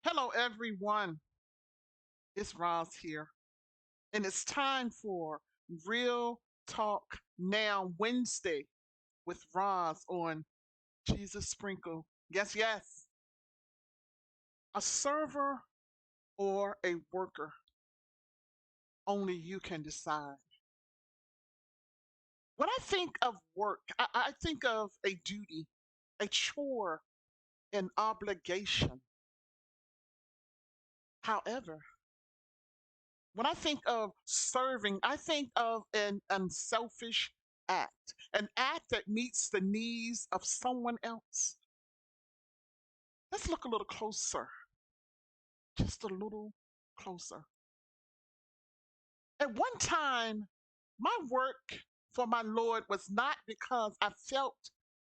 Hello, everyone. It's Roz here, and it's time for Real Talk Now Wednesday with Roz on Jesus Sprinkle. Yes, yes. A server or a worker, only you can decide. When I think of work, I think of a duty, a chore, an obligation. However, when I think of serving, I think of an unselfish an act that meets the needs of someone else. Let's look a little closer, just a little closer. At one time, my work for my Lord was not because I felt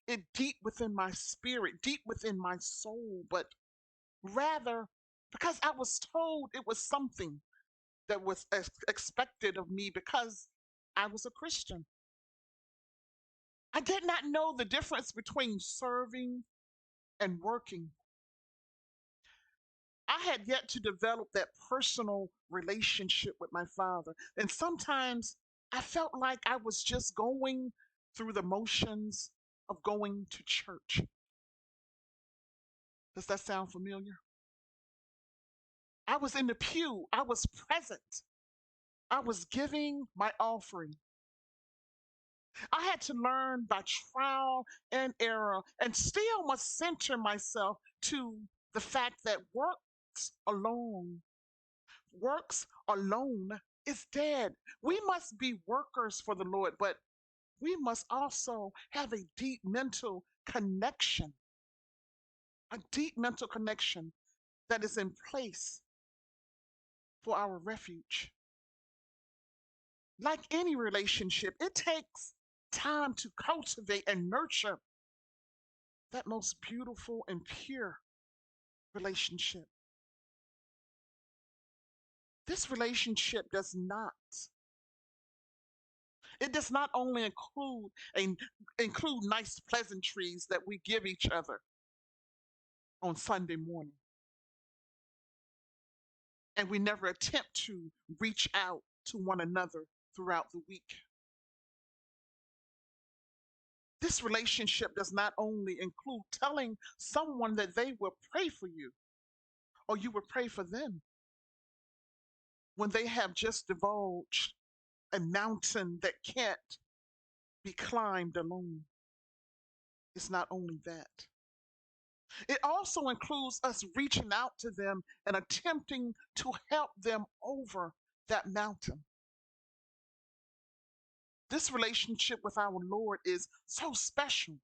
it deep within my spirit, deep within my soul, but rather because I was told it was something that was expected of me because I was a Christian. I did not know the difference between serving and working. I had yet to develop that personal relationship with my father. And sometimes I felt like I was just going through the motions of going to church. Does that sound familiar? I was in the pew, I was present, I was giving my offering. I had to learn by trial and error and still must center myself to the fact that works alone is dead. We must be workers for the Lord, but we must also have a deep mental connection that is in place for our refuge. Like any relationship, it takes time to cultivate and nurture that most beautiful and pure relationship. This relationship does not only include nice pleasantries that we give each other on Sunday morning, and we never attempt to reach out to one another throughout the week. This relationship does not only include telling someone that they will pray for you or you will pray for them when they have just divulged a mountain that can't be climbed alone. It's not only that. It also includes us reaching out to them and attempting to help them over that mountain. This relationship with our Lord is so special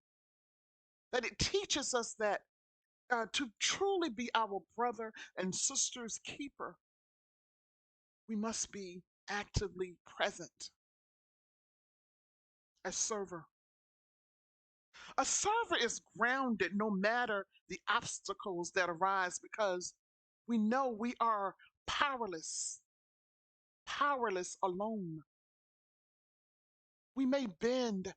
that it teaches us that to truly be our brother and sister's keeper, we must be actively present. A server. A server is grounded no matter the obstacles that arise because we know we are powerless, powerless alone. We may bend,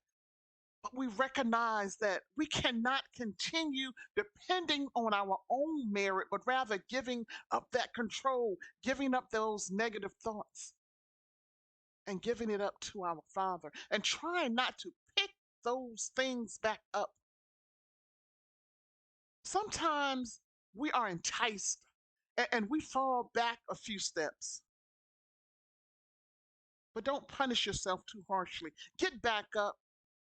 but we recognize that we cannot continue depending on our own merit, but rather giving up that control, giving up those negative thoughts, and giving it up to our Father, and trying not to pick those things back up. Sometimes we are enticed and we fall back a few steps, but don't punish yourself too harshly. Get back up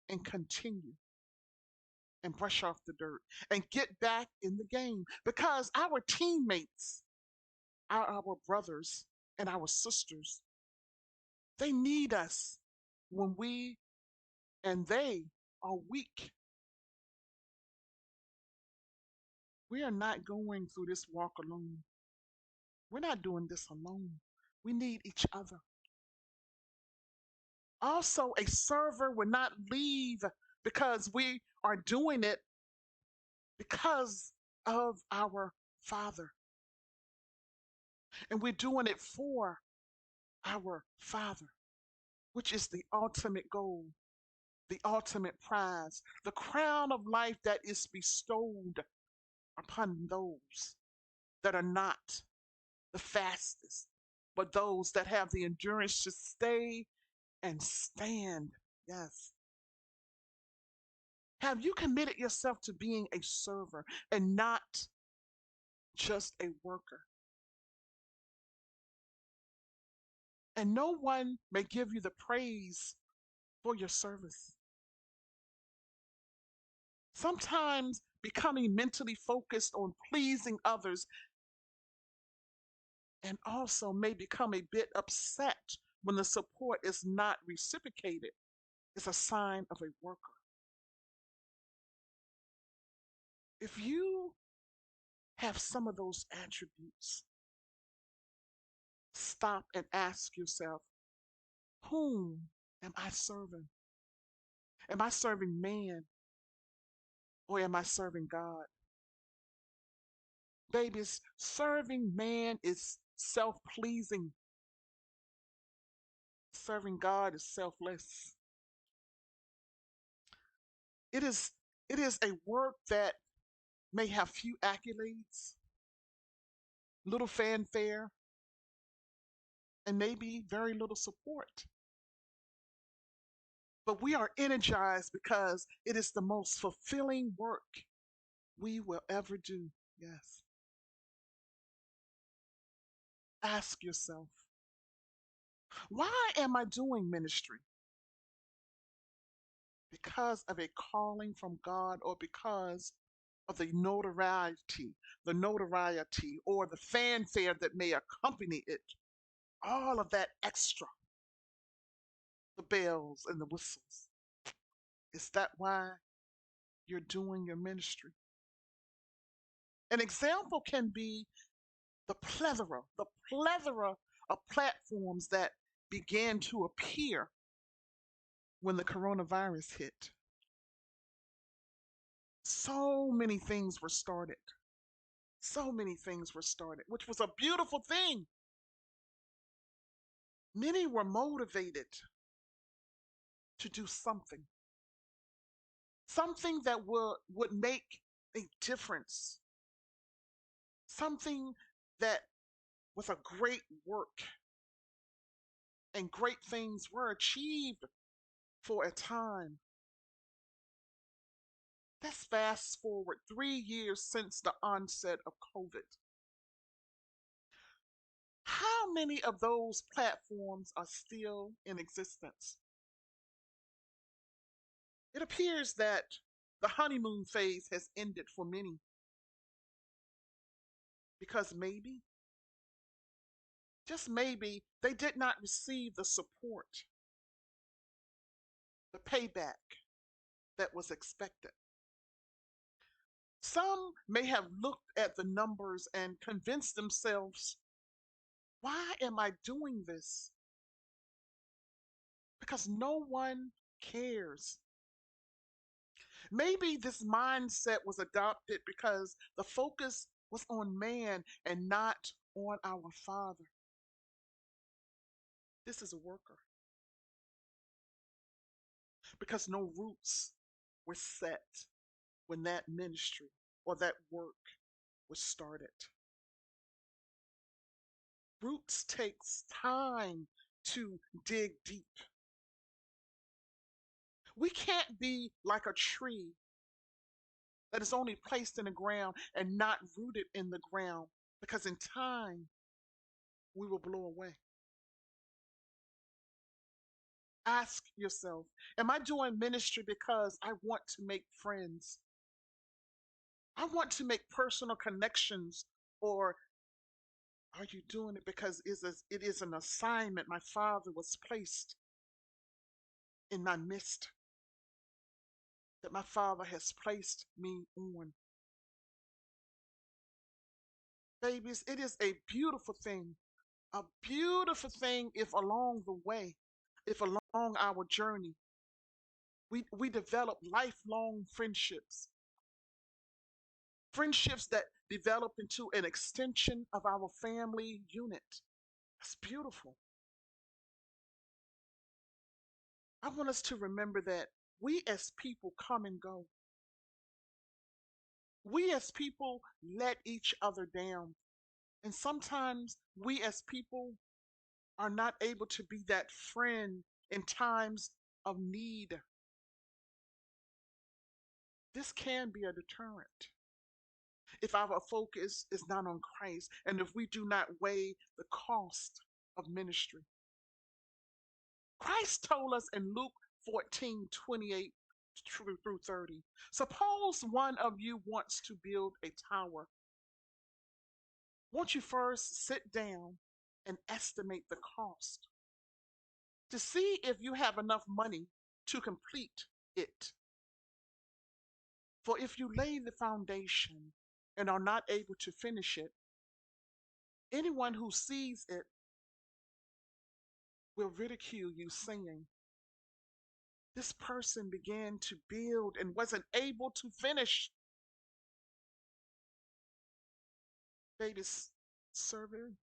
and continue and brush off the dirt and get back in the game because our teammates are our brothers and our sisters. They need us when we and they are weak. We are not going through this walk alone. We're not doing this alone. We need each other. Also, a server will not leave because we are doing it because of our Father. And we're doing it for our Father, which is the ultimate goal, the ultimate prize, the crown of life that is bestowed upon those that are not the fastest, but those that have the endurance to stay and stand. Yes. Have you committed yourself to being a server and not just a worker? And no one may give you the praise for your service. Sometimes becoming mentally focused on pleasing others and also may become a bit upset when the support is not reciprocated is a sign of a worker. If you have some of those attributes, stop and ask yourself, whom am I serving? Am I serving man or am I serving God? Babies, serving man is self pleasing, serving God is selfless. It is, it is a work that may have few accolades, little fanfare, and maybe very little support. But we are energized because it is the most fulfilling work we will ever do. Yes. Ask yourself, why am I doing ministry? Because of a calling from God or because of the notoriety or the fanfare that may accompany it, all of that extra, the bells and the whistles. Is that why you're doing your ministry? An example can be the plethora of platforms that began to appear when the coronavirus hit. So many things were started. So many things were started, which was a beautiful thing. Many were motivated to do something that would make a difference, something that was a great work, and great things were achieved for a time. Let's fast forward 3 years since the onset of COVID. How many of those platforms are still in existence? It appears that the honeymoon phase has ended for many because maybe, just maybe, they did not receive the support, the payback that was expected. Some may have looked at the numbers and convinced themselves, why am I doing this? Because no one cares. Maybe this mindset was adopted because the focus was on man and not on our Father. This is a worker because no roots were set when that ministry or that work was started. Roots takes time to dig deep. We can't be like a tree that is only placed in the ground and not rooted in the ground because in time we will blow away. Ask yourself, am I doing ministry because I want to make friends? I want to make personal connections, or are you doing it because it is an assignment my Father was placed in my midst, that my Father has placed me on? Babies, it is a beautiful thing if along the way, if along our journey, we develop lifelong friendships that develop into an extension of our family unit. That's beautiful. I want us to remember that we as people come and go. We as people let each other down. And sometimes we as people are not able to be that friend in times of need. This can be a deterrent if our focus is not on Christ and if we do not weigh the cost of ministry. Christ told us in Luke 14:28 through 30, suppose one of you wants to build a tower. Won't you first sit down and estimate the cost to see if you have enough money to complete it? For if you lay the foundation and are not able to finish it, anyone who sees it will ridicule you, saying, this person began to build and wasn't able to finish. Babies, serving,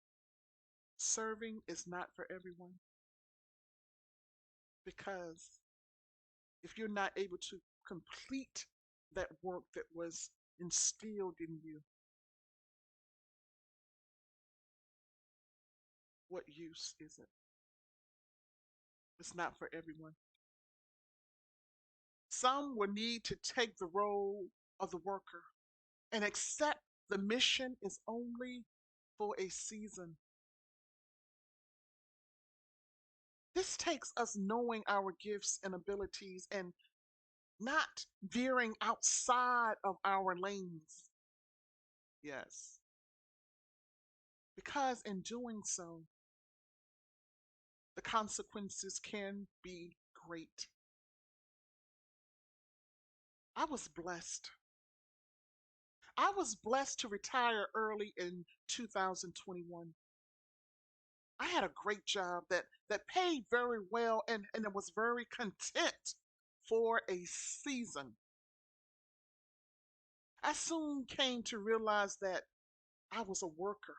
serving is not for everyone, because if you're not able to complete that work that was instilled in you, what use is it? It's not for everyone. Some will need to take the role of the worker and accept the mission is only for a season. This takes us knowing our gifts and abilities and not veering outside of our lanes. Yes. Because in doing so, the consequences can be great. I was blessed. I was blessed to retire early in 2021. I had a great job that paid very well and it was very content for a season. I soon came to realize that I was a worker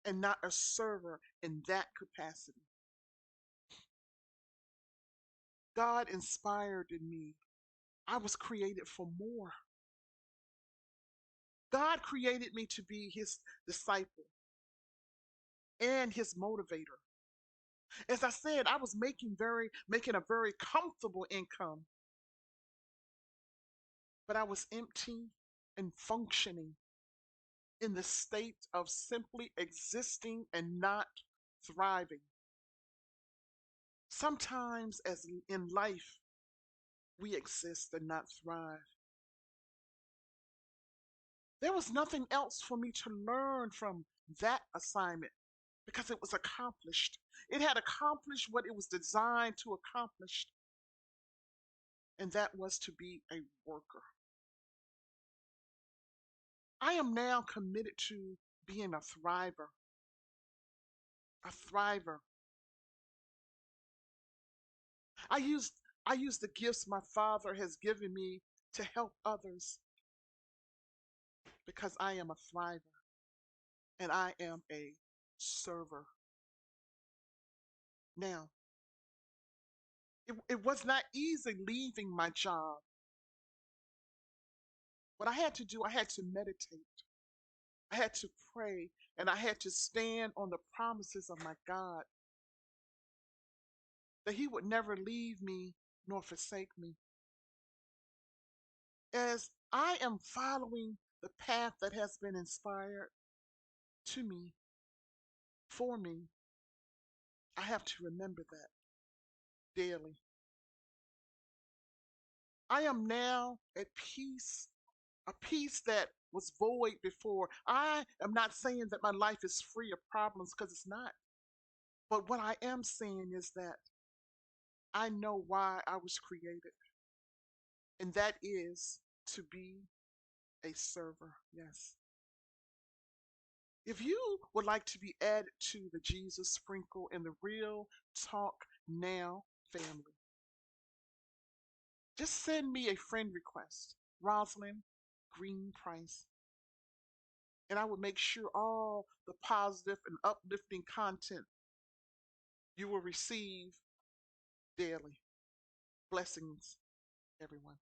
and not a server in that capacity. God inspired in me. I was created for more. God created me to be his disciple and his motivator. As I said, I was making a very comfortable income, but I was empty and functioning in the state of simply existing and not thriving. Sometimes, as in life, we exist and not thrive. There was nothing else for me to learn from that assignment because it was accomplished. It had accomplished what it was designed to accomplish, and that was to be a worker. I am now committed to being a thriver. A thriver. I use I use the gifts my Father has given me to help others because I am a thriver and I am a server. Now, it was not easy leaving my job. What I had to do, I had to meditate. I had to pray and I had to stand on the promises of my God that he would never leave me nor forsake me. As I am following the path that has been inspired to me, for me, I have to remember that daily. I am now at peace, a peace that was void before. I am not saying that my life is free of problems because it's not. But what I am saying is that I know why I was created, and that is to be a server. Yes. If you would like to be added to the Jesus Sprinkle and the Real Talk Now family, just send me a friend request, Rosalind Green Price, and I will make sure all the positive and uplifting content you will receive daily. Blessings, everyone.